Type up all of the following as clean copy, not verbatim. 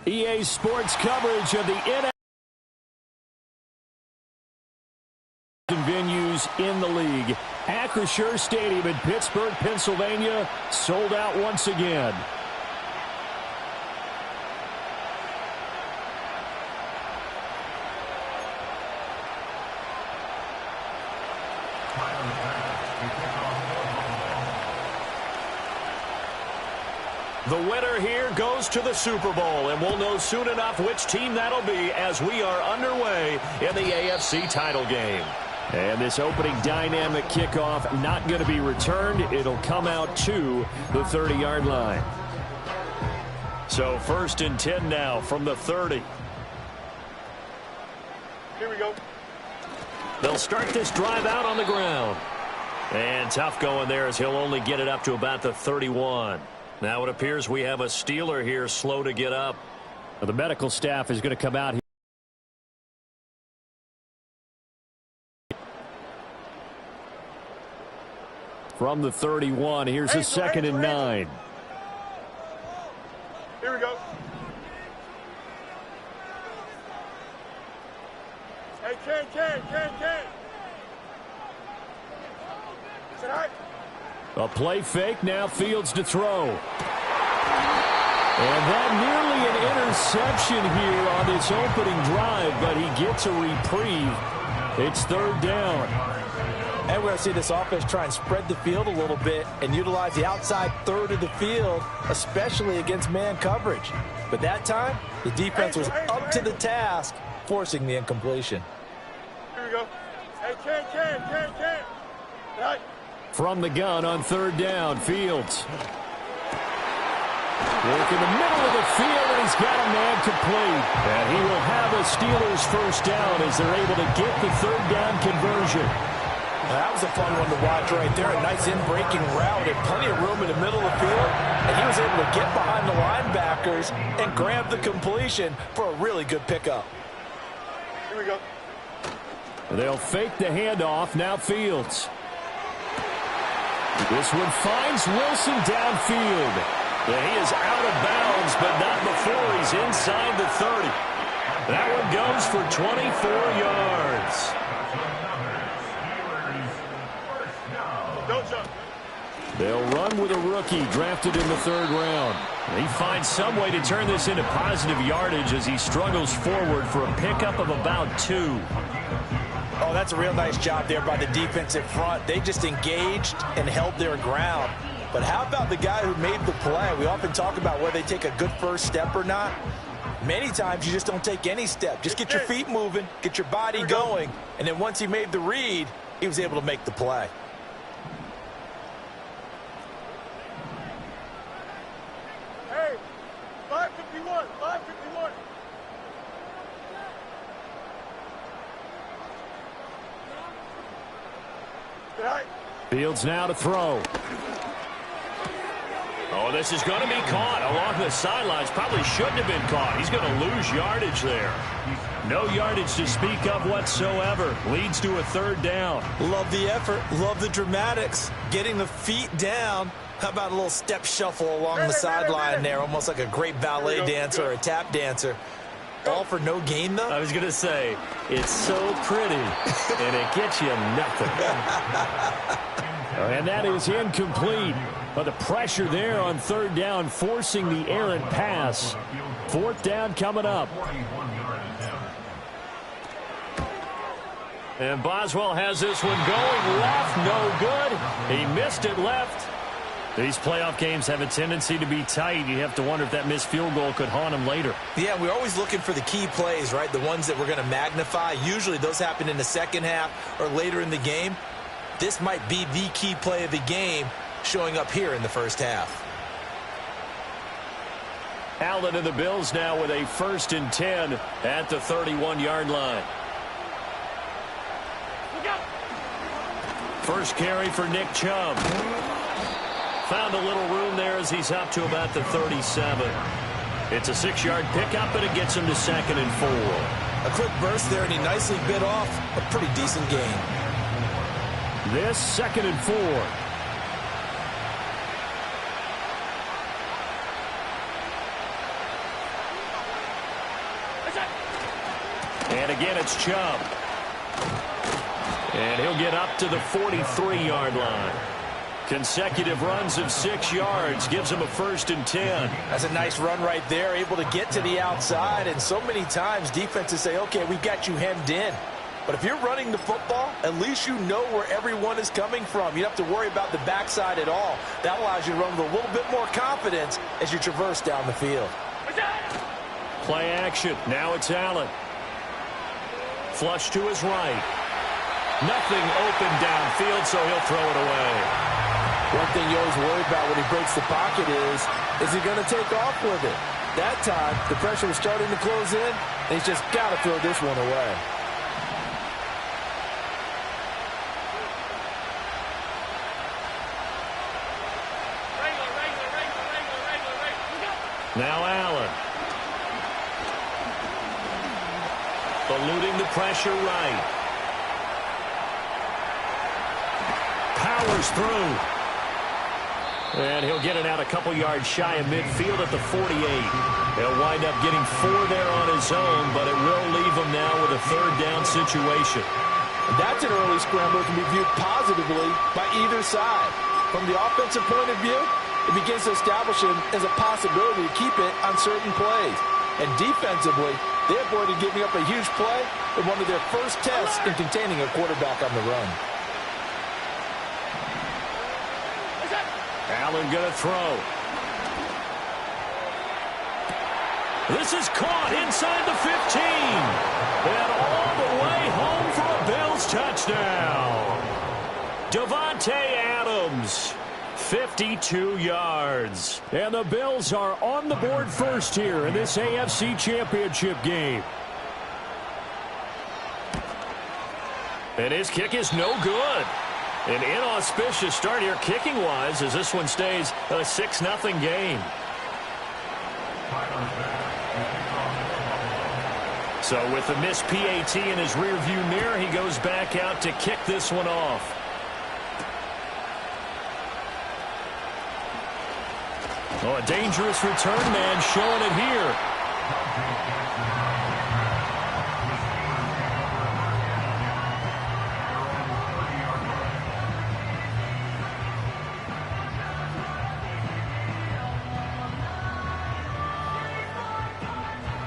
EA Sports coverage of the venues in the league. Acrisure Stadium in Pittsburgh, Pennsylvania, sold out once again. The winner here goes to the Super Bowl, and we'll know soon enough which team that'll be as we are underway in the AFC title game. And this opening dynamic kickoff not going to be returned. It'll come out to the 30-yard line. So 1st and 10 now from the 30. Here we go. They'll start this drive out on the ground. And tough going there as he'll only get it up to about the 31. Now it appears we have a Steeler here slow to get up. Well, the medical staff is going to come out here. From the 31, here's a 2nd and 9. Here we go. Hey, Ken. Is it all right? A play fake, now Fields to throw. And that nearly an interception here on this opening drive, but he gets a reprieve. It's 3rd down. And we're going to see this offense try and spread the field a little bit and utilize the outside third of the field, especially against man coverage. But that time, the defense was up to the task, forcing the incompletion. Here we go. Hey, Ken. Right. From the gun on 3rd down, Fields. Work in the middle of the field, and he's got a man complete. And he will have a Steelers 1st down as they're able to get the 3rd down conversion. That was a fun one to watch right there. A nice in-breaking route and plenty of room in the middle of the field. And he was able to get behind the linebackers and grab the completion for a really good pickup. Here we go. They'll fake the handoff. Now Fields. This one finds Wilson downfield. He is out of bounds, but not before he's inside the 30. That one goes for 24 yards. They'll run with a rookie drafted in the 3rd round. He finds some way to turn this into positive yardage as he struggles forward for a pickup of about 2. Oh, that's a real nice job there by the defensive front. They just engaged and held their ground. But how about the guy who made the play? We often talk about whether they take a good first step or not. Many times you just don't take any step. Just get your feet moving, get your body going, and then once he made the read, he was able to make the play. Hey, 551. Fields now to throw. Oh, this is going to be caught along the sidelines. Probably shouldn't have been caught. He's going to lose yardage there. No yardage to speak of whatsoever. Leads to a 3rd down. Love the effort. Love the dramatics. Getting the feet down. How about a little step shuffle along the sideline there? Almost like a great ballet dancer or a tap dancer. All for no gain, though? I was going to say, it's so pretty, and it gets you nothing. And that is incomplete. But the pressure there on 3rd down, forcing the errant pass. 4th down coming up. And Boswell has this one going left, no good. He missed it left. These playoff games have a tendency to be tight. You have to wonder if that missed field goal could haunt him later. Yeah, we're always looking for the key plays, right? The ones that we're going to magnify. Usually those happen in the 2nd half or later in the game. This might be the key play of the game showing up here in the 1st half. Allen and the Bills now with a 1st and 10 at the 31-yard line. First carry for Nick Chubb. Found a little room there as he's up to about the 37. It's a 6-yard pickup, and it gets him to 2nd and 4. A quick burst there, and he nicely bit off a pretty decent gain. This 2nd and 4. And again, it's Chubb. And he'll get up to the 43-yard line. Consecutive runs of 6 yards gives him a 1st and 10. That's a nice run right there, able to get to the outside. And so many times defenses say, okay, we've got you hemmed in. But if you're running the football, at least you know where everyone is coming from. You don't have to worry about the backside at all. That allows you to run with a little bit more confidence as you traverse down the field. Play action. Now it's Allen. Flush to his right. Nothing open downfield, so he'll throw it away. One thing you always worry about when he breaks the pocket is he going to take off with it? That time, the pressure was starting to close in, and he's just got to throw this one away. Now Allen. Eluding the pressure right. Powers through. And he'll get it out a couple yards shy of midfield at the 48. He'll wind up getting 4 there on his own, but it will leave him now with a 3rd down situation. That's an early scramble that can be viewed positively by either side. From the offensive point of view, it begins to establish him as a possibility to keep it on certain plays. And defensively, they avoided giving up a huge play in one of their first tests in containing a quarterback on the run. Allen going to throw. This is caught inside the 15. And all the way home for a Bills touchdown. Davante Adams. 52 yards. And the Bills are on the board first here in this AFC Championship game. And his kick is no good. An inauspicious start here kicking-wise as this one stays a 6-0 game. So with the missed PAT in his rearview mirror, he goes back out to kick this one off. Oh, a dangerous return man showing it here.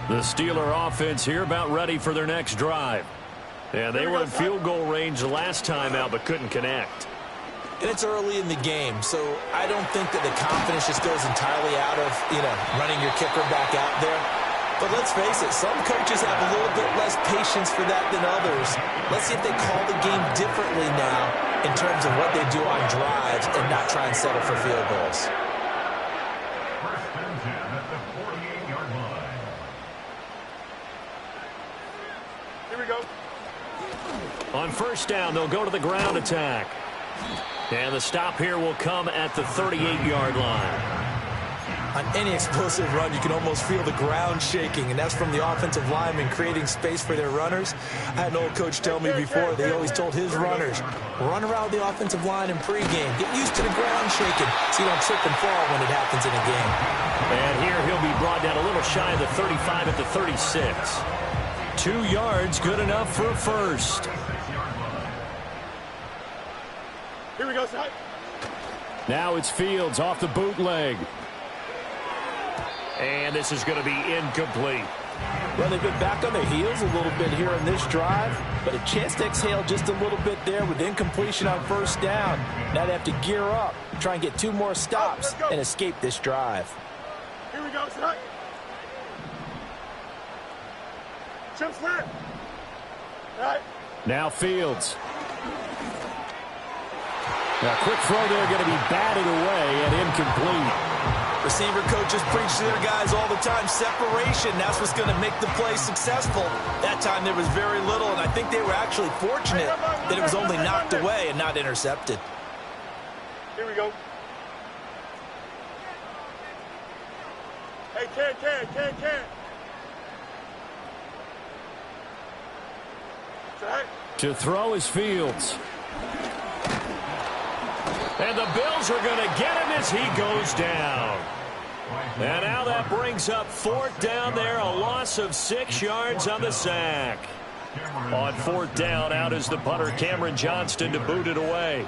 The Steeler offense here about ready for their next drive. And they were in field goal range last time out but couldn't connect. And it's early in the game, so I don't think that the confidence just goes entirely out of, running your kicker back out there. But let's face it, some coaches have a little bit less patience for that than others. Let's see if they call the game differently now in terms of what they do on drives and not try and settle for field goals. Here we go. On 1st down, they'll go to the ground attack. And the stop here will come at the 38-yard line. On any explosive run, you can almost feel the ground shaking, and that's from the offensive linemen creating space for their runners. I had an old coach tell me before, they always told his runners, run around the offensive line in pregame. Get used to the ground shaking so you don't trip and fall when it happens in a game. And here he'll be brought down a little shy of the 35 at the 36. 2 yards, good enough for a 1st. Here we go, side. Now it's Fields off the bootleg. And this is going to be incomplete. Well, they've been back on their heels a little bit here in this drive, but a chance to exhale just a little bit there with incompletion on 1st down. Now they have to gear up, try and get 2 more stops and escape this drive. Here we go, side. Chips left. Right. Now Fields. Now, quick throw there, going to be batted away and incomplete. Receiver coaches preach to their guys all the time, separation. That's what's going to make the play successful. That time there was very little, and I think they were actually fortunate that it was only knocked away and not intercepted. Here we go. Hey, can. Side. To throw is Fields. And the Bills are going to get him as he goes down. And now that brings up 4th down there, a loss of 6 yards on the sack. On fourth down, out is the punter, Cameron Johnston, to boot it away.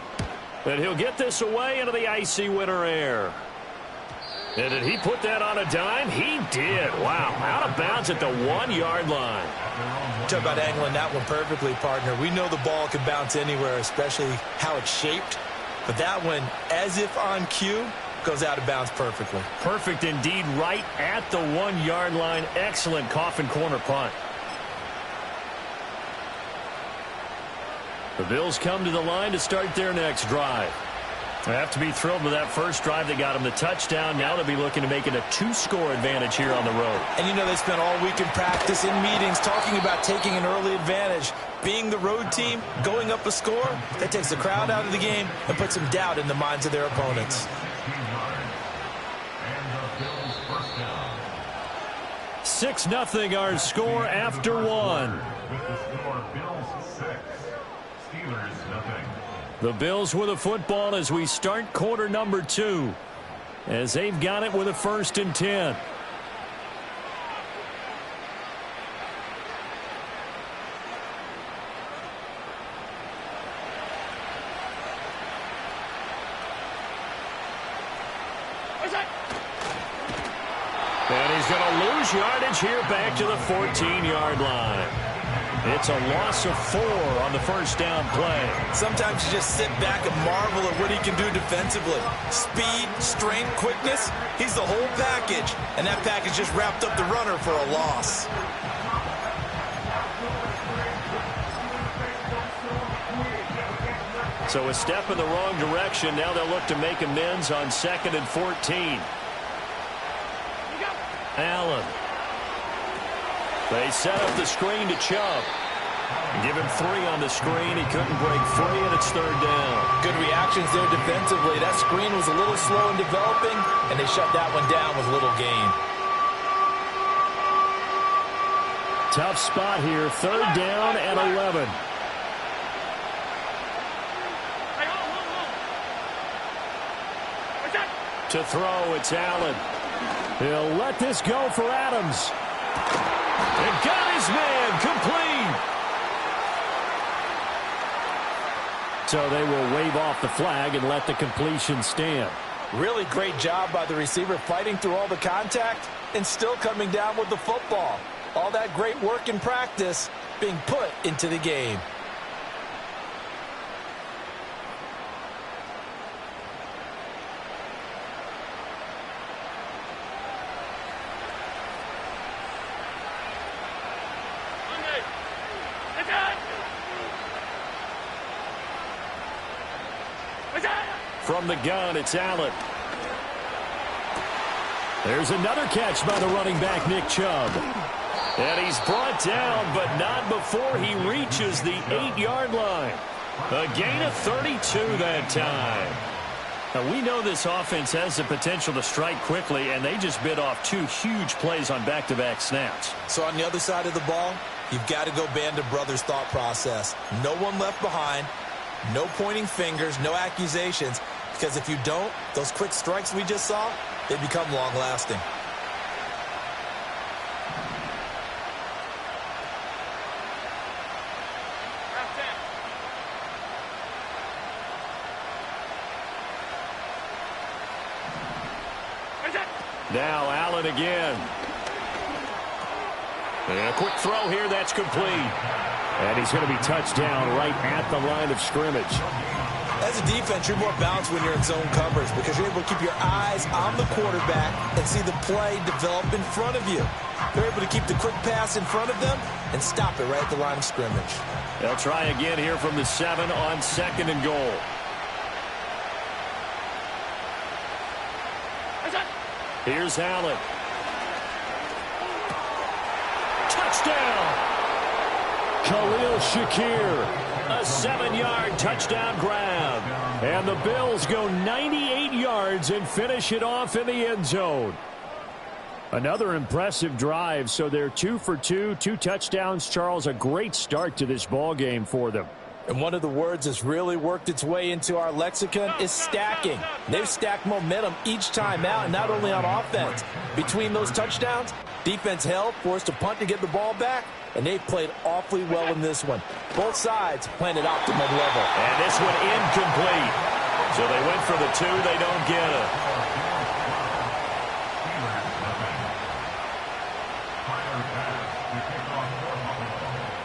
And he'll get this away into the icy winter air. And did he put that on a dime? He did. Wow, out of bounds at the 1-yard line. Talk about angling that one perfectly, partner. We know the ball can bounce anywhere, especially how it's shaped. But that one, as if on cue, goes out of bounds perfectly. Perfect indeed, right at the 1-yard line. Excellent coffin corner punt. The Bills come to the line to start their next drive. They have to be thrilled with that first drive. They got them the touchdown. Now they'll be looking to make it a 2-score advantage here on the road. And you know they spent all week in practice, in meetings, talking about taking an early advantage. Being the road team, going up a score, that takes the crowd out of the game and puts some doubt in the minds of their opponents. 6-0 our score after one. The Bills with a football as we start quarter number 2. As they've got it with a 1st and 10. And he's going to lose yardage here back to the 14-yard line. It's a loss of 4 on the first down play. Sometimes you just sit back and marvel at what he can do defensively. Speed, strength, quickness, he's the whole package. And that package just wrapped up the runner for a loss. So a step in the wrong direction. Now they'll look to make amends on 2nd and 14. Allen. They set up the screen to Chubb. Give him 3 on the screen. He couldn't break free, and it's 3rd down. Good reactions there defensively. That screen was a little slow in developing, and they shut that one down with little gain. Tough spot here. 3rd down and 11. To throw, it's Allen. He'll let this go for Adams. And got his man complete. So they will wave off the flag and let the completion stand. Really great job by the receiver fighting through all the contact and still coming down with the football. All that great work in practice being put into the game. From the gun, it's Allen. There's another catch by the running back, Nick Chubb. And he's brought down, but not before he reaches the 8-yard line. A gain of 32 that time. Now, we know this offense has the potential to strike quickly, and they just bit off 2 huge plays on back-to-back snaps. So on the other side of the ball, you've got to go Band of Brothers thought process. No one left behind. No pointing fingers, no accusations, because if you don't, those quick strikes we just saw, they become long-lasting. Now Allen again. And a quick throw here, that's complete. And he's going to be touched down right at the line of scrimmage. As a defense, you're more balanced when you're in zone coverage because you're able to keep your eyes on the quarterback and see the play develop in front of you. They're able to keep the quick pass in front of them and stop it right at the line of scrimmage. They'll try again here from the 7 on 2nd and goal. Here's Allen. Touchdown! Khalil Shakir, a 7-yard touchdown grab. And the Bills go 98 yards and finish it off in the end zone. Another impressive drive, so they're 2 for 2, 2 touchdowns. Charles, a great start to this ball game for them. And one of the words that's really worked its way into our lexicon is stacking. They've stacked momentum each time out, and not only on offense. Between those touchdowns, defense held, forced a punt to get the ball back, and they've played awfully well in this one. Both sides playing at optimum level. And this one incomplete. So they went for the 2. They don't get it.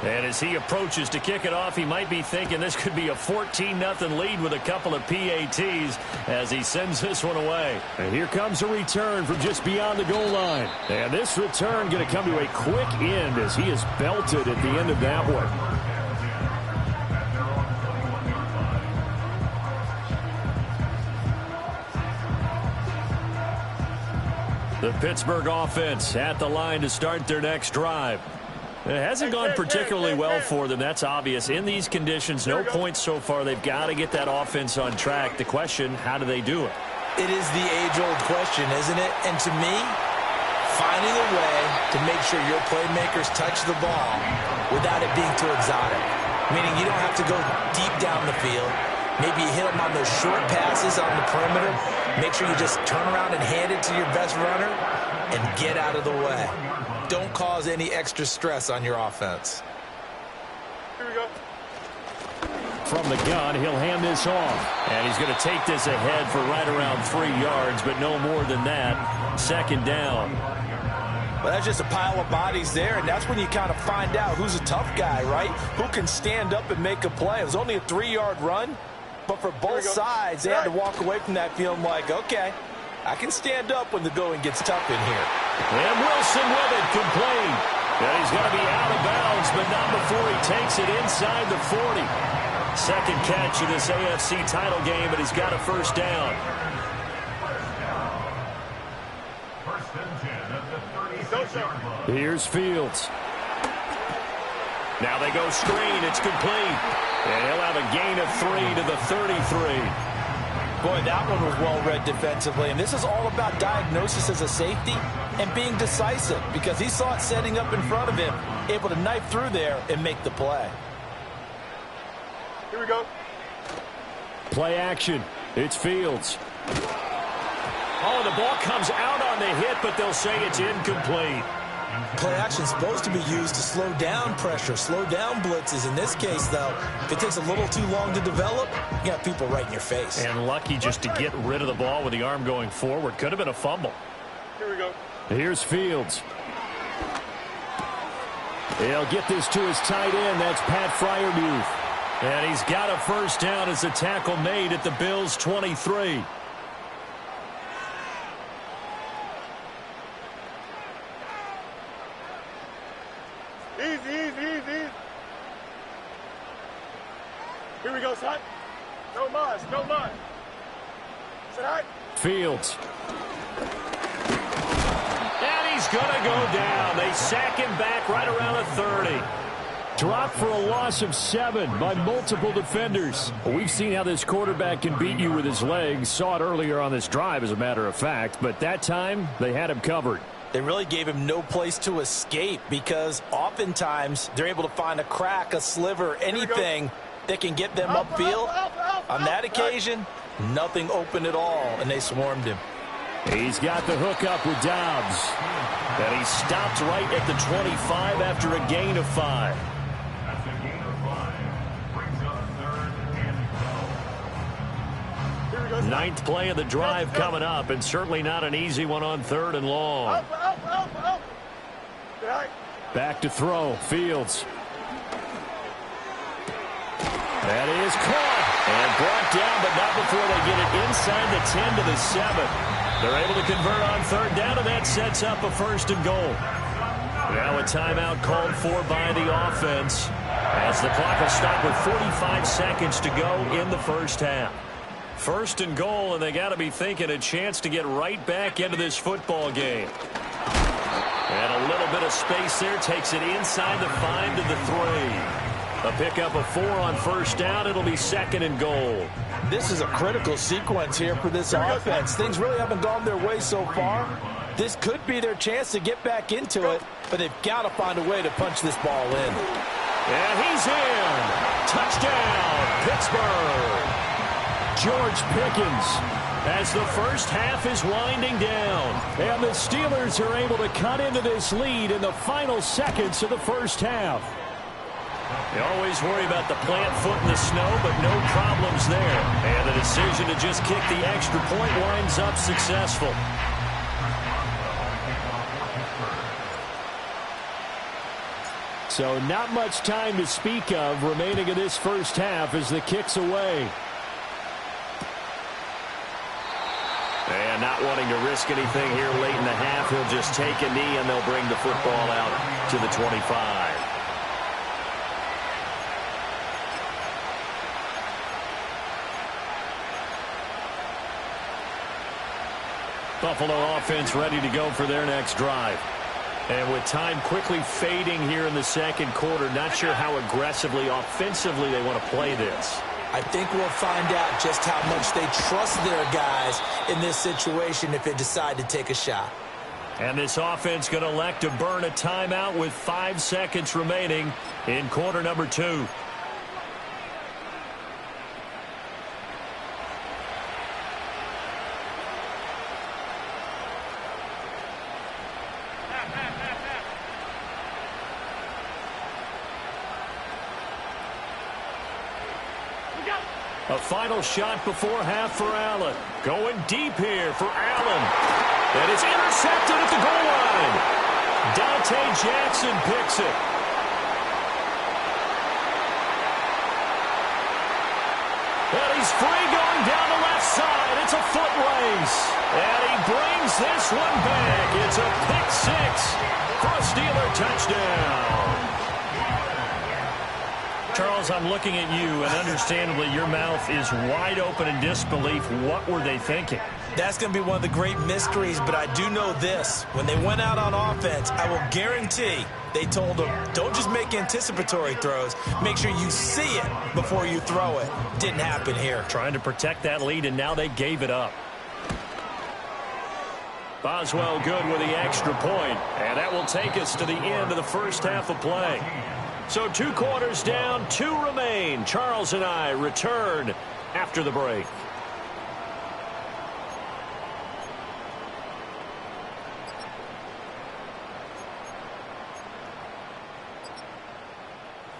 And as he approaches to kick it off, he might be thinking this could be a 14-0 lead with a couple of PATs as he sends this one away. And here comes a return from just beyond the goal line. And this return going to come to a quick end as he is belted at the end of that one. The Pittsburgh offense at the line to start their next drive. It hasn't gone particularly well for them. That's obvious. In these conditions, no points so far. They've got to get that offense on track. The question, how do they do it? It is the age-old question, isn't it? And to me, finding a way to make sure your playmakers touch the ball without it being too exotic. Meaning you don't have to go deep down the field. Maybe you hit them on those short passes on the perimeter. Make sure you just turn around and hand it to your best runner and get out of the way. Don't cause any extra stress on your offense. Here we go. From the gun, he'll hand this off. And he's going to take this ahead for right around 3 yards, but no more than that. Second down. Well, that's just a pile of bodies there, and that's when you kind of find out who's a tough guy, right? Who can stand up and make a play. It was only a 3-yard run, but for both sides, they had to walk away from that feeling like, okay, I can stand up when the going gets tough in here. And Wilson with it, complete. And he's going to be out of bounds, but not before he takes it inside the 40. Second catch of this AFC title game, and he's got a first down. Here's Fields. Now they go screen. It's complete. And he'll have a gain of 3 to the 33. Boy, that one was well read defensively. And this is all about diagnosis as a safety and being decisive because he saw it setting up in front of him, able to knife through there and make the play. Here we go. Play action. It's Fields. Oh, the ball comes out on the hit, but they'll say it's incomplete. Play action is supposed to be used to slow down pressure, slow down blitzes. In this case, though, if it takes a little too long to develop, you got people right in your face. And lucky just to get rid of the ball with the arm going forward. Could have been a fumble. Here we go. Here's Fields. He'll get this to his tight end. That's Pat Fryermuth. And he's got a first down as the tackle made at the Bills' 23. Easy. Here we go, son. No mud. Sit high. Fields. And he's going to go down. They sack him back right around the 30. Dropped for a loss of 7 by multiple defenders. Well, we've seen how this quarterback can beat you with his legs. Saw it earlier on this drive, as a matter of fact. But that time, they had him covered. They really gave him no place to escape because oftentimes they're able to find a crack, a sliver, anything that can get them upfield. On that occasion, nothing open at all, and they swarmed him. He's got the hook up with Dobbs. And he stopped right at the 25 after a gain of 5. Ninth play of the drive coming up, and certainly not an easy one on 3rd and long. Back to throw. Fields. That is caught and brought down, but not before they get it inside the 10 to the 7. They're able to convert on 3rd down, and that sets up a 1st and goal. Now a timeout called for by the offense as the clock will stop with 45 seconds to go in the first half. 1st and goal, and they got to be thinking a chance to get right back into this football game. And a little bit of space there takes it inside the 5 to the 3. A pickup of 4 on 1st down. It'll be 2nd and goal. This is a critical sequence here for this offense. Things really haven't gone their way so far. This could be their chance to get back into it, but they've got to find a way to punch this ball in. And he's in. Touchdown. Pittsburgh. George Pickens as the first half is winding down. And the Steelers are able to cut into this lead in the final seconds of the first half. You always worry about the plant foot in the snow, but no problems there. And the decision to just kick the extra point winds up successful. So not much time to speak of remaining in this first half as the kick's away. And not wanting to risk anything here late in the half, he'll just take a knee and they'll bring the football out to the 25. Buffalo offense ready to go for their next drive. And with time quickly fading here in the second quarter, not sure how aggressively, offensively they want to play this. I think we'll find out just how much they trust their guys in this situation if they decide to take a shot. And this offense going to elect to burn a timeout with 5 seconds remaining in quarter number 2. A final shot before half for Allen. Going deep here for Allen. And it's intercepted at the goal line. Dante Jackson picks it. And he's free going down the left side. It's a foot race. And he brings this one back. It's a pick six for a Steeler touchdown. Charles, I'm looking at you, and understandably your mouth is wide open in disbelief. What were they thinking? That's going to be one of the great mysteries, but I do know this. When they went out on offense, I will guarantee they told them, don't just make anticipatory throws. Make sure you see it before you throw it. Didn't happen here. Trying to protect that lead, and now they gave it up. Boswell good with the extra point, and that will take us to the end of the first half of play. So 2 quarters down, 2 remain. Charles and I return after the break.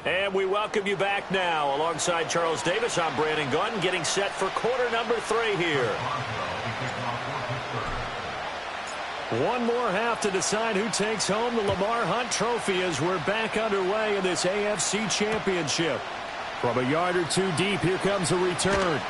And we welcome you back now. Alongside Charles Davis, I'm Brandon Gunn, getting set for quarter number 3 here. One more half to decide who takes home the Lamar Hunt Trophy as we're back underway in this AFC Championship. From a yard or 2 deep, here comes a return.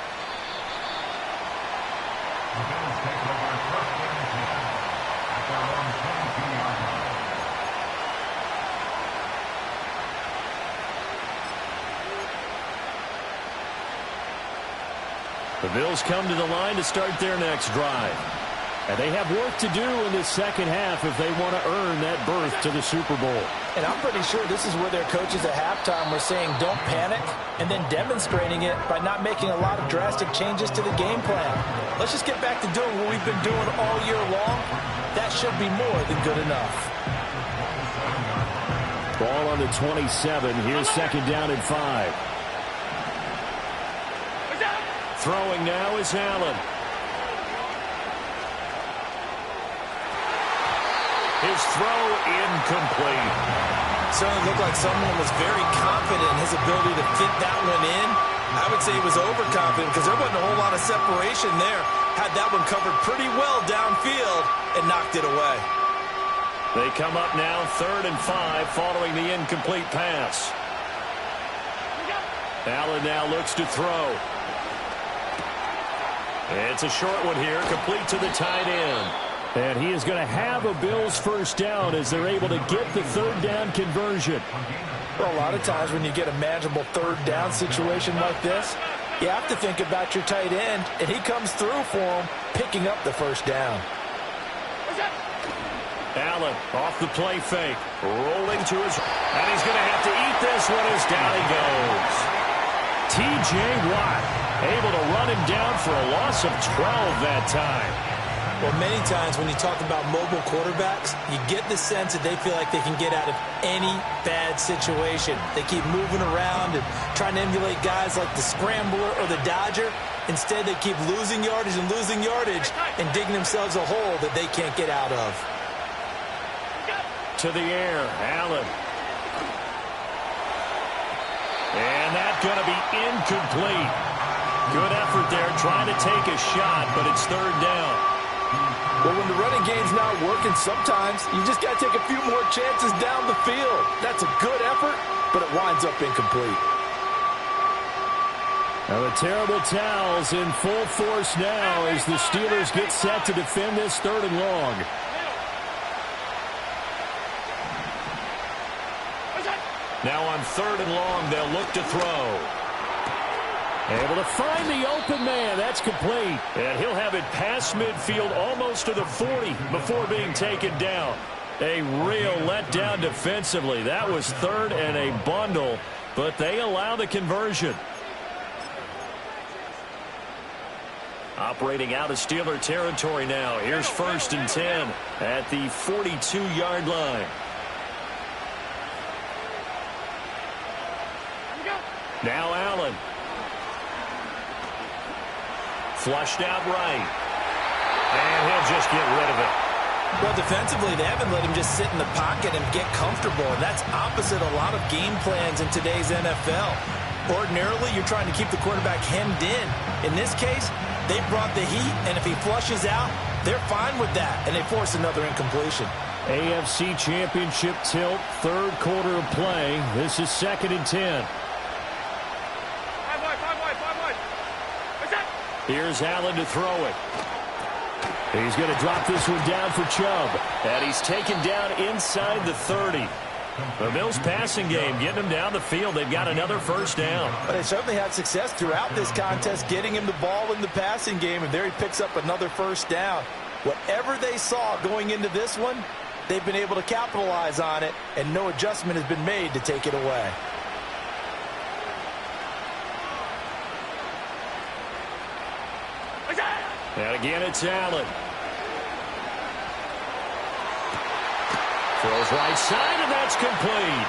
The Bills come to the line to start their next drive. And they have work to do in this second half if they want to earn that berth to the Super Bowl. And I'm pretty sure this is where their coaches at halftime were saying don't panic, and then demonstrating it by not making a lot of drastic changes to the game plan. Let's just get back to doing what we've been doing all year long. That should be more than good enough. Ball on the 27. Here's second down and 5. Throwing now is Allen. His throw incomplete. Certainly looked like someone was very confident in his ability to fit that one in. I would say he was overconfident because there wasn't a whole lot of separation there. Had that one covered pretty well downfield and knocked it away. They come up now 3rd and 5 following the incomplete pass. Allen now looks to throw. It's a short one here, complete to the tight end. And he is going to have a Bills first down as they're able to get the 3rd down conversion. Well, a lot of times when you get a manageable 3rd down situation like this, you have to think about your tight end, and he comes through for him, picking up the first down. Allen off the play fake, rolling to his, and he's going to have to eat this one as down he goes. T.J. Watt able to run him down for a loss of 12 that time. Well, many times when you talk about mobile quarterbacks, you get the sense that they feel like they can get out of any bad situation. They keep moving around and trying to emulate guys like the scrambler or the dodger. Instead, they keep losing yardage and digging themselves a hole that they can't get out of. To the air, Allen. And that's going to be incomplete. Good effort there trying to take a shot, but it's third down. Well, when the running game's not working, sometimes you just got to take a few more chances down the field. That's a good effort, but it winds up incomplete. Now the terrible towels in full force now as the Steelers get set to defend this third and long. Now on third and long, they'll look to throw. Able to find the open man. That's complete. And he'll have it past midfield almost to the 40 before being taken down. A real letdown defensively. That was third and a bundle, but they allow the conversion. Operating out of Steeler territory now. Here's 1st and 10 at the 42-yard line. Now Allen. Flushed out right. And he'll just get rid of it. Well, defensively, they haven't let him just sit in the pocket and get comfortable. And that's opposite a lot of game plans in today's NFL. Ordinarily, you're trying to keep the quarterback hemmed in. In this case, they brought the heat, and if he flushes out, they're fine with that, and they force another incompletion. AFC Championship tilt, third quarter of play. This is 2nd and 10. Here's Allen to throw it. He's going to drop this one down for Chubb. And he's taken down inside the 30. The Bills passing game, getting him down the field. They've got another first down. But they certainly had success throughout this contest, getting him the ball in the passing game, and there he picks up another first down. Whatever they saw going into this one, they've been able to capitalize on it, and no adjustment has been made to take it away. And again, it's Allen. Throws right side, and that's complete.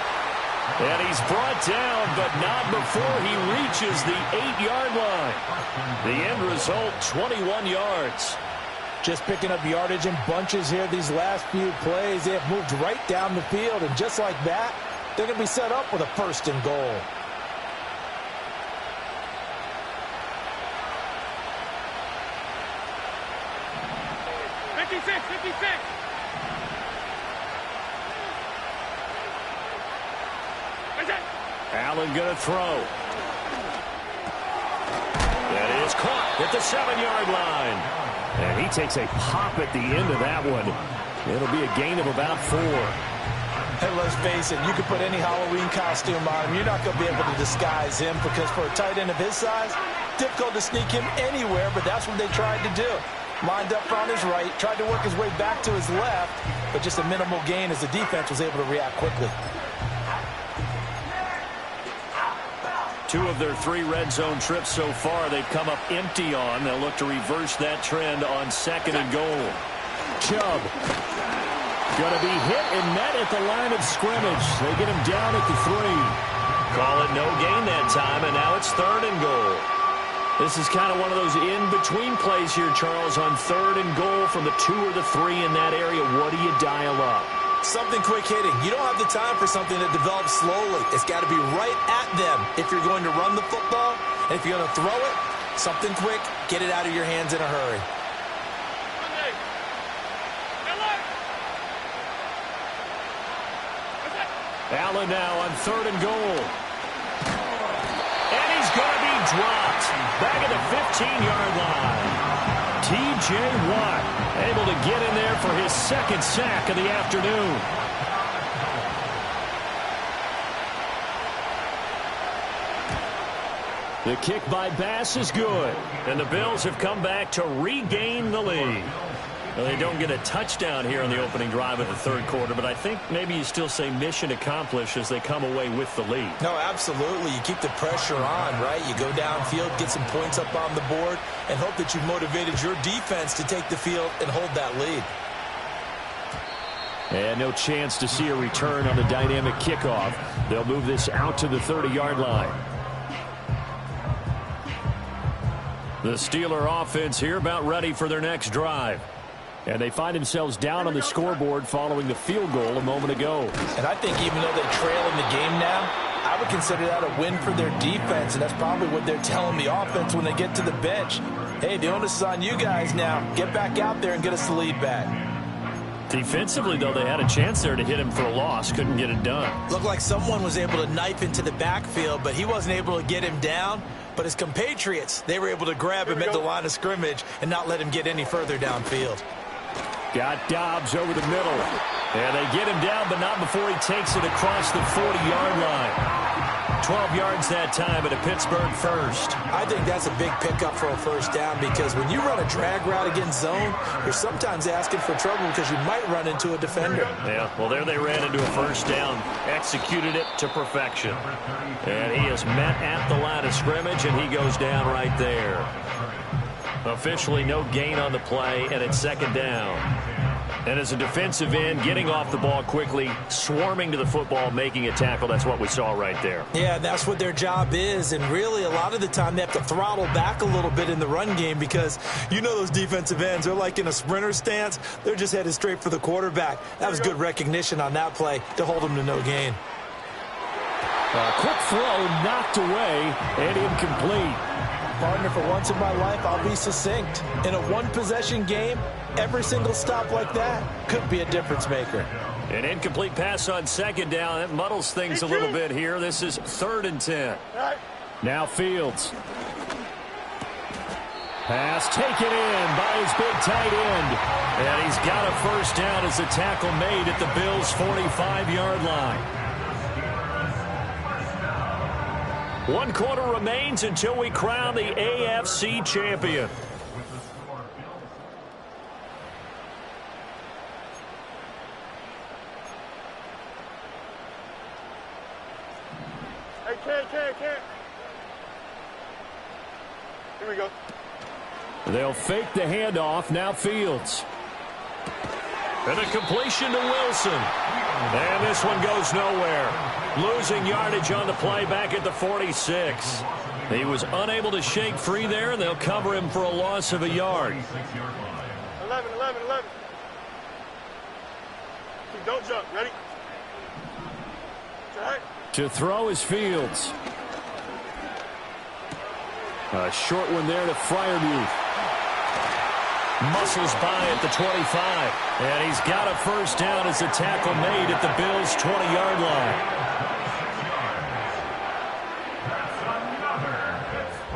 And he's brought down, but not before he reaches the 8-yard line. The end result, 21 yards. Just picking up yardage in bunches here these last few plays. They have moved right down the field, and just like that, they're going to be set up with a 1st and goal. Allen going to throw. That is caught at the 7-yard line. And he takes a pop at the end of that one. It'll be a gain of about 4. Hey, let's face it, you could put any Halloween costume on him. You're not going to be able to disguise him because for a tight end of his size, difficult to sneak him anywhere, but that's what they tried to do. Lined up on his right, tried to work his way back to his left, but just a minimal gain as the defense was able to react quickly. 2 of their 3 red zone trips so far, they've come up empty on. They'll look to reverse that trend on 2nd and goal. Chubb going to be hit and met at the line of scrimmage. They get him down at the 3. Call it no gain that time, and now it's 3rd and goal. This is kind of one of those in-between plays here, Charles, on 3rd and goal from the 2 or the 3 in that area. What do you dial up? Something quick hitting. You don't have the time for something that develops slowly. It's got to be right at them if you're going to run the football. And if you're going to throw it, something quick, get it out of your hands in a hurry. Allen now on 3rd and goal. And he's going to be dropped back at the 15-yard line. T.J. Watt able to get in there for his 2nd sack of the afternoon. The kick by Bass is good, and the Bills have come back to regain the lead. Well, they don't get a touchdown here in the opening drive of the third quarter, but I think maybe you still say mission accomplished as they come away with the lead. No, absolutely. You keep the pressure on, right? You go downfield, get some points up on the board, and hope that you've motivated your defense to take the field and hold that lead. And no chance to see a return on the dynamic kickoff. They'll move this out to the 30-yard line. The Steeler offense here about ready for their next drive. And they find themselves down on the scoreboard following the field goal a moment ago. And I think even though they trail in the game now, I would consider that a win for their defense, and that's probably what they're telling the offense when they get to the bench. Hey, the onus is on you guys now. Get back out there and get us the lead back. Defensively, though, they had a chance there to hit him for a loss. Couldn't get it done. Looked like someone was able to knife into the backfield, but he wasn't able to get him down. But his compatriots, they were able to grab him at the line of scrimmage and not let him get any further downfield. Got Dobbs over the middle. And they get him down, but not before he takes it across the 40-yard line. 12 yards that time at a Pittsburgh first. I think that's a big pickup for a first down because when you run a drag route against zone, you're sometimes asking for trouble because you might run into a defender. Yeah, well, there they ran into a first down, executed it to perfection. And he is met at the line of scrimmage, and he goes down right there. Officially no gain on the play, and it's second down. And as a defensive end, getting off the ball quickly, swarming to the football, making a tackle, that's what we saw right there. Yeah, that's what their job is, and really a lot of the time they have to throttle back a little bit in the run game because you know those defensive ends, they're like in a sprinter stance. They're just headed straight for the quarterback. That was good recognition on that play to hold them to no gain. Quick throw knocked away and incomplete. Partner, for once in my life, I'll be succinct. In a one-possession game, every single stop like that could be a difference maker. An incomplete pass on second down. That muddles things a little bit here. This is 3rd and 10. Now Fields. Pass taken in by his big tight end. And he's got a first down as a tackle made at the Bills' 45-yard line. 1 quarter remains until we crown the AFC champion. Hey, can't. Here we go. They'll fake the handoff. Now Fields. And a completion to Wilson. And this one goes nowhere. Losing yardage on the play back at the 46. He was unable to shake free there, and they'll cover him for a loss of a yard. 11. Don't jump. Ready? Right. To throw is Fields. A short one there to Freiermuth. Muscles by at the 25. And he's got a first down as a tackle made at the Bills' 20-yard line.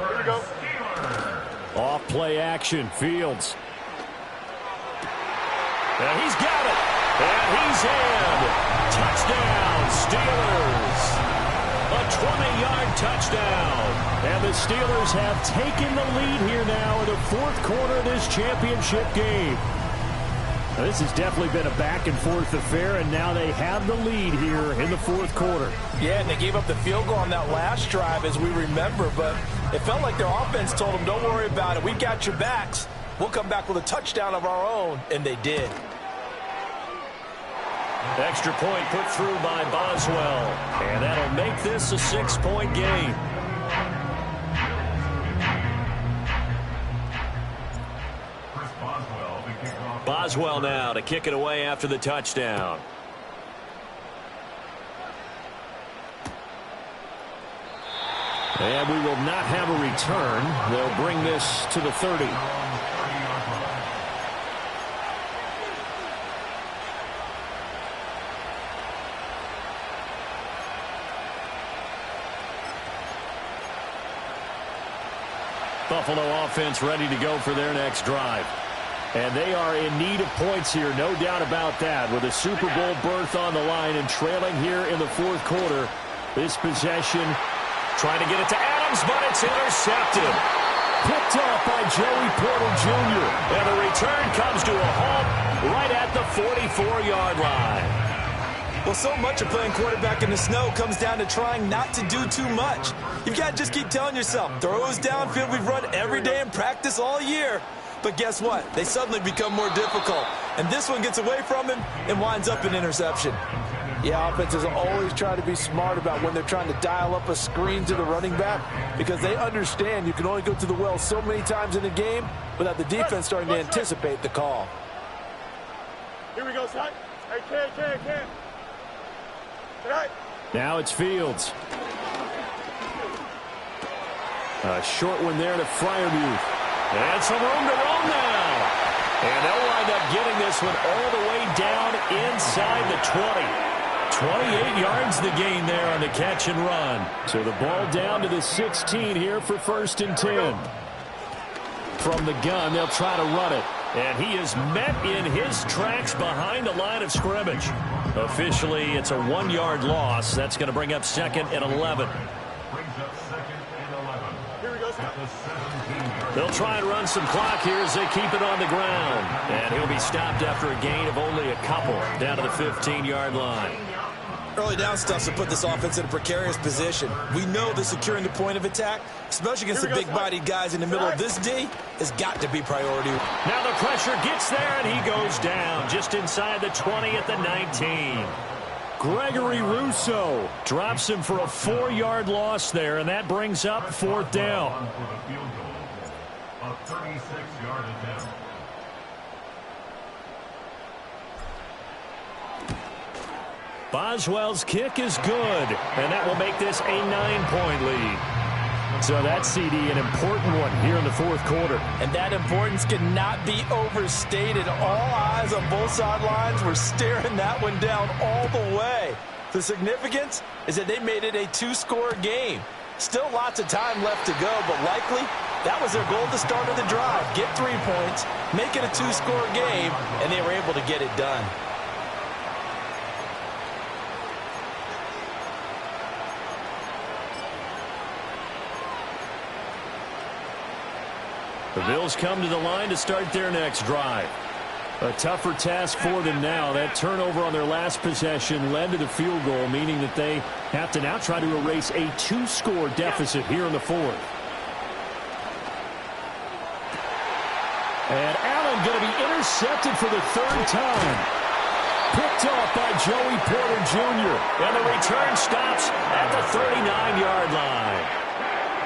Here we go. Off play action. Fields. And he's got it. And he's in. Touchdown, Steelers. A 20-yard touchdown. And the Steelers have taken the lead here now in the 4th quarter of this championship game. Now, this has definitely been a back-and-forth affair, and now they have the lead here in the 4th quarter. Yeah, and they gave up the field goal on that last drive, as we remember, but it felt like their offense told them, don't worry about it. We got your backs. We'll come back with a touchdown of our own, and they did. Extra point put through by Boswell, and that'll make this a 6-point game. Boswell now to kick it away after the touchdown. And we will not have a return. They'll bring this to the 30. Buffalo offense ready to go for their next drive. And they are in need of points here, no doubt about that. With a Super Bowl berth on the line and trailing here in the 4th quarter. This possession, trying to get it to Adams, but it's intercepted. Picked off by Joey Porter Jr. And the return comes to a halt right at the 44-yard line. Well, so much of playing quarterback in the snow comes down to trying not to do too much. You've got to just keep telling yourself, throws downfield we've run every day in practice all year. But guess what? They suddenly become more difficult. And this one gets away from him and winds up an interception. Yeah, offenses always try to be smart about when they're trying to dial up a screen to the running back because they understand you can only go to the well so many times in a game without the defense starting to anticipate the call. Here we go, son. Hey, Ken. Now it's Fields. A short one there to Freiermuth. And some room to roam now. And they'll wind up getting this one all the way down inside the 20. 28 yards the gain there on the catch and run. So the ball down to the 16 here for 1st and 10. From the gun, they'll try to run it. And he is met in his tracks behind the line of scrimmage. Officially, it's a 1-yard loss. That's going to bring up 2nd and 11. Here we go, son. They'll try and run some clock here as they keep it on the ground. And he'll be stopped after a gain of only a couple down to the 15-yard line. Early down stuff to put this offense in a precarious position. We know that securing the point of attack, especially against the big-bodied guys in the middle of this D, has got to be priority. Now the pressure gets there, and he goes down just inside the 20 at the 19. Gregory Rousseau drops him for a 4-yard loss there, and that brings up 4th down. Boswell's kick is good, and that will make this a 9-point lead. So that CD, an important one here in the 4th quarter. And that importance cannot be overstated. All eyes on both sidelines were staring that one down all the way. The significance is that they made it a 2-score game. Still lots of time left to go, but likely that was their goal at the start of the drive. Get 3 points, make it a 2-score game, and they were able to get it done. The Bills come to the line to start their next drive. A tougher task for them now. That turnover on their last possession led to the field goal, meaning that they have to now try to erase a 2-score deficit here in the 4th. And Allen going to be intercepted for the 3rd time. Picked off by Joey Porter Jr. And the return stops at the 39-yard line.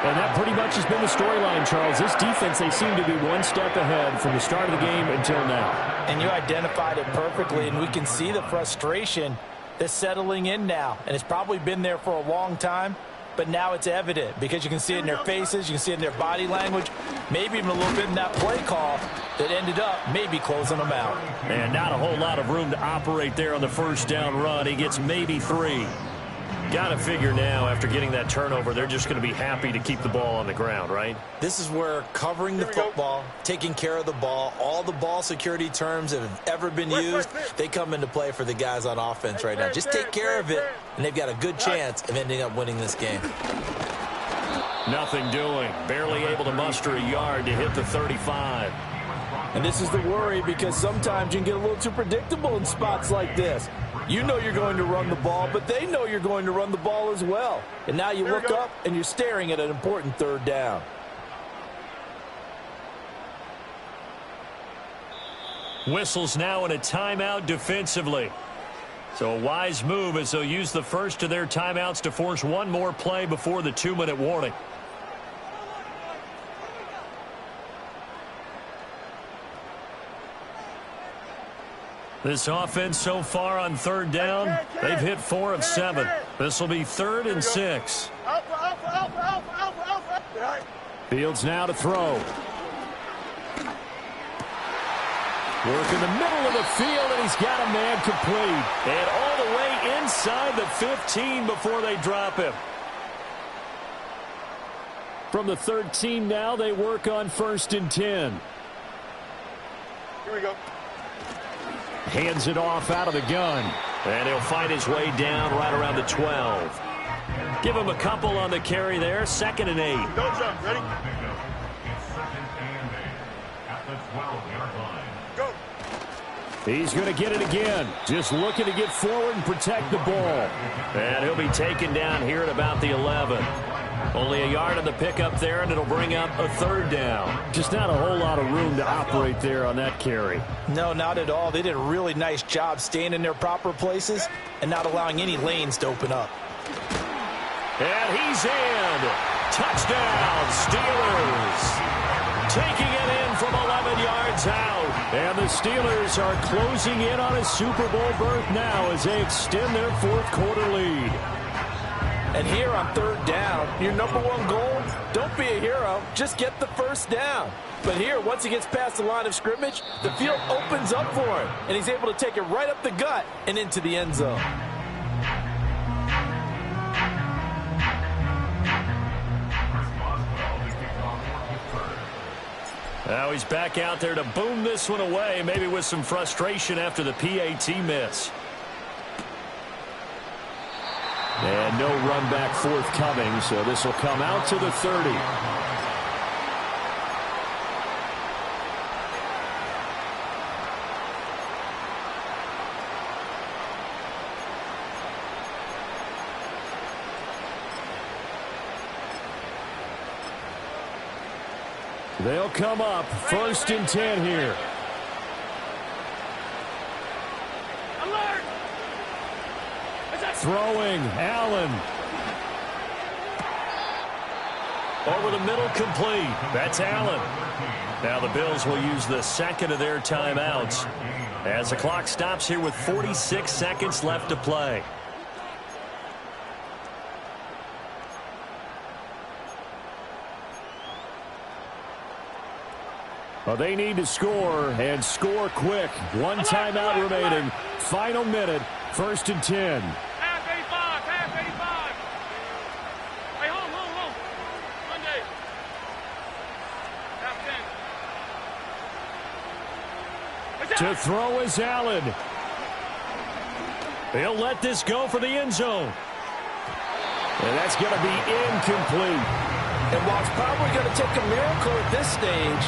And that pretty much has been the storyline, Charles. This defense, they seem to be one step ahead from the start of the game until now. And you identified it perfectly, and we can see the frustration that's settling in now. And it's probably been there for a long time, but now it's evident because you can see it in their faces, you can see it in their body language, maybe even a little bit in that play call that ended up maybe closing them out. And not a whole lot of room to operate there on the 1st down run. He gets maybe 3. Got to figure now, after getting that turnover, they're just going to be happy to keep the ball on the ground, right? This is where covering the football, taking care of the ball, all the ball security terms that have ever been used, they come into play for the guys on offense right now. Just take care of it, and they've got a good chance of ending up winning this game. Nothing doing. Barely able to muster a yard to hit the 35. And this is the worry because sometimes you can get a little too predictable in spots like this. You know you're going to run the ball, but they know you're going to run the ball as well. And now you look up and you're staring at an important 3rd down. Whistles now in a timeout defensively. So a wise move as they'll use the first of their timeouts to force one more play before the 2-minute warning. This offense so far on 3rd down, they've hit 4 of 7. This will be 3rd and 6. Fields now to throw. Work in the middle of the field, and he's got a man complete. And all the way inside the 15 before they drop him. From the 13 now, they work on 1st and 10. Here we go. Hands it off out of the gun. And he'll find his way down right around the 12. Give him a couple on the carry there. 2nd and 8. Don't jump. Ready? Go. He's going to get it again. Just looking to get forward and protect the ball. And he'll be taken down here at about the 11. Only a yard on the pickup there, and it'll bring up a third down. Just not a whole lot of room to operate there on that carry. No, not at all. They did a really nice job staying in their proper places and not allowing any lanes to open up. And he's in. Touchdown, Steelers. Taking it in from 11 yards out. And the Steelers are closing in on a Super Bowl berth now as they extend their fourth quarter lead. And here on third down, your number one goal, don't be a hero, just get the first down. But here, once he gets past the line of scrimmage, the field opens up for him, and he's able to take it right up the gut and into the end zone. Now he's back out there to boom this one away, maybe with some frustration after the PAT miss. And no run back forthcoming, so this will come out to the 30. They'll come up 1st and 10 here. Alert! Throwing, Allen. Over the middle, complete. That's Allen. Now the Bills will use the second of their timeouts as the clock stops here with 46 seconds left to play. Well, they need to score, and score quick. One timeout remaining. Final minute, 1st and 10. Half 85, half 85. Hey, hold. Monday. Half 10. To throw is Allen. He'll let this go for the end zone. And that's going to be incomplete. And while it's probably going to take a miracle at this stage,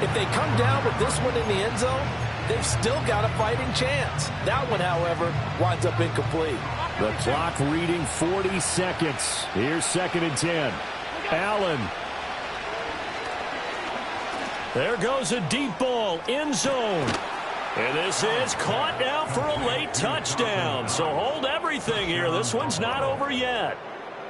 if they come down with this one in the end zone, they've still got a fighting chance. That one, however, winds up incomplete. The clock reading 40 seconds. Here's 2nd and 10. Allen. There goes a deep ball, end zone. And this is caught now for a late touchdown. So hold everything here. This one's not over yet.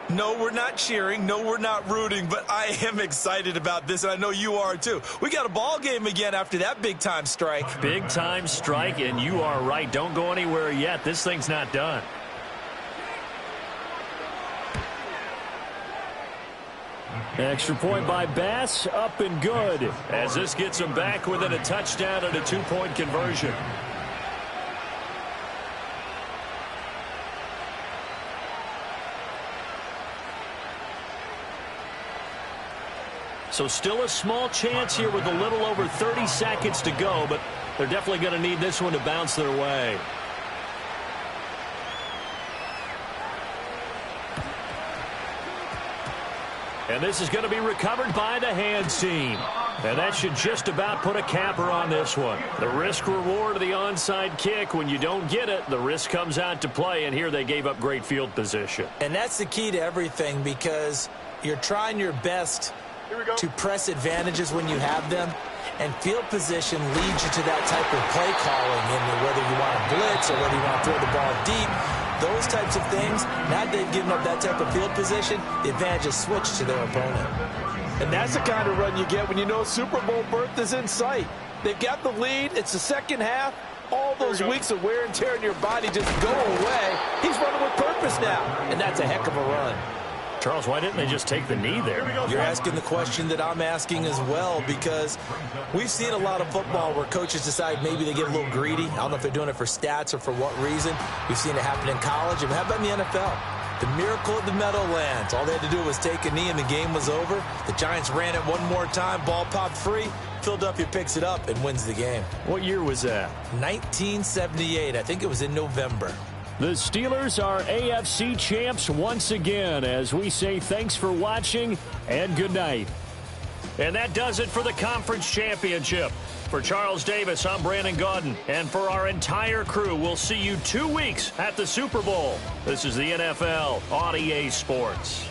No, we're not cheering. No, we're not rooting. But I am excited about this, and I know you are too. We got a ball game again after that big-time strike. Big-time strike, and you are right. Don't go anywhere yet. This thing's not done. Extra point by Bass, up and good. As this gets him back within a touchdown and a 2-point conversion. So still a small chance here with a little over 30 seconds to go, but they're definitely going to need this one to bounce their way. And this is going to be recovered by the hands team. And that should just about put a capper on this one. The risk reward of the onside kick, when you don't get it, the risk comes out to play, and here they gave up great field position. And that's the key to everything, because you're trying your best to press advantages when you have them, and field position leads you to that type of play calling, and whether you want to blitz or whether you want to throw the ball deep, those types of things. Now they've given up that type of field position, the advantage is switched to their opponent. And that's the kind of run you get when you know Super Bowl berth is in sight. They've got the lead. It's the second half. All those weeks of wear and tear in your body just go away. He's running with purpose now, and that's a heck of a run. Charles, why didn't they just take the knee there? You're asking the question that I'm asking as well, because we've seen a lot of football where coaches decide maybe they get a little greedy. I don't know if they're doing it for stats or for what reason. We've seen it happen in college. And how about in the NFL? The miracle of the Meadowlands. All they had to do was take a knee and the game was over. The Giants ran it one more time. Ball popped free. Philadelphia picks it up and wins the game. What year was that? 1978. I think it was in November. The Steelers are AFC champs once again, as we say thanks for watching and good night. And that does it for the conference championship. For Charles Davis, I'm Brandon Gaudin. And for our entire crew, we'll see you 2 weeks at the Super Bowl. This is the NFL on EA Sports.